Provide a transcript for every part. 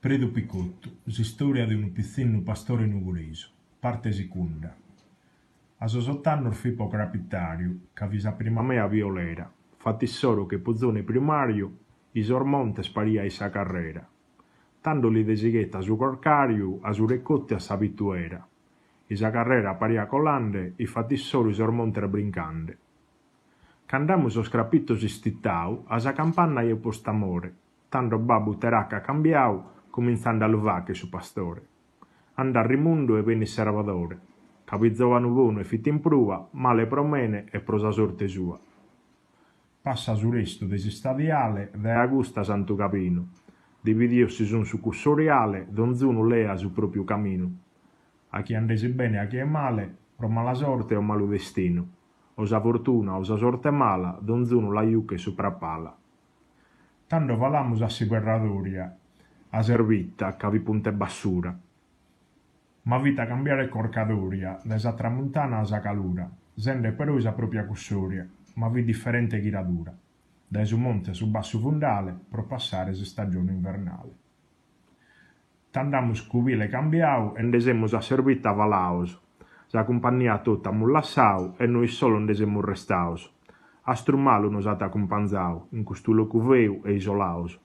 Predu Picotto, storia di un pizzino pastore nugureso, parte seconda. A sosottano il fipo capitario, che avvisa prima me a violera, fatti solo che pozzone primario, i sormonte sparia sa carrera. Tanto li desighetta su corcario, a su recotte a sa vittuera. Isa carrera paria colande, i fatti solo i sormonte brincande. Candamus o scrapittos istittau, a sa campana e postamore, tanto babbu teracca cambiau, cominciando a luvare su pastore. Andà rimundo e venne servadore. Capizzovano buono e fitti in prua, male promene e prosa sorte sua. Passa su resto desi stadiale, de Augusta Santo Capino. Dividiosi su un succursoriale, donzuno lea su proprio camino. A chi andesi bene a chi è male, pro mala sorte o malo destino. Osa fortuna, osa sorte mala, donzuno la iuche soprappala. Tanto valamus a si guerradoria, a servitta, cavi punte bassura. Ma vita cambiare corcadoria, da esa tramontana a sa calura, sende però isa propria cussoria, ma vi differente chiradura, da su monte su basso fondale, pro passare se stagione invernale. Tandamus cuvile cambiau, e ndesemus a servitta valaus, sa compagnia tutta mullassau, e noi solo ndesemus restaus. A strummalu nos at accompanzau, in custu locu veu e isolaus.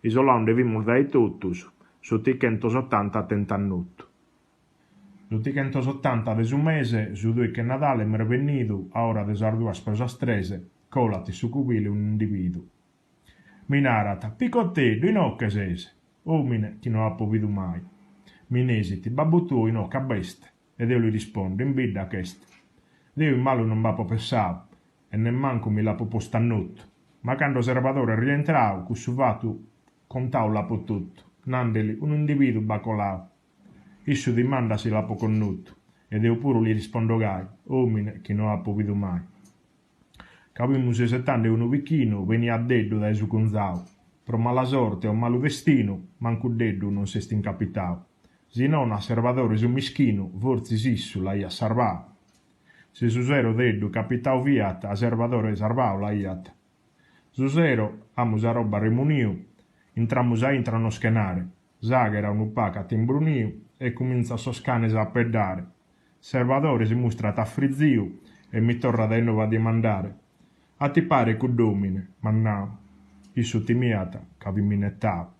Isolando vimus dai totus, su 180 tentannuttu. Su 180 de su mese, su due che Natale m'è venido, a ora de sardua sposa strese, colati su cubile un individuo. Minarata, picottedo, in ocche sese, omine chi non ha povido mai. Minesiti, babbo tuo in occa beste, ed io gli rispondo, in bidda cheste. Dio in malo non va popessau, e nemmanco mi la poposta annotto, ma quando servatore rientrau, cussuvato contau la tutto, nandeli un individuo bacolau. Issu dimandasi la connotto, ed io pure gli rispondo gai, omine chi non ha povido mai. Capimus settando uno vicchino, venia a deddo da su conzau, pro mala sorte o malo destino, manco deddo non se sti incapitau. Si non a servatore su mischino, forzi sissu la ia salvau. Se su zero deddo capitau viat, a servatore salvau la iat. Su zero, amus a roba rimuniu, intramus a intra no schenare, zaghera un'upaca timbruniu, e comincia a soscanes a peddare. Servatore si mostra t'affrizziu, e mi torra da nuovo a dimandare. A ti pare cu domine, ma no, issu timiata, che vi minettau.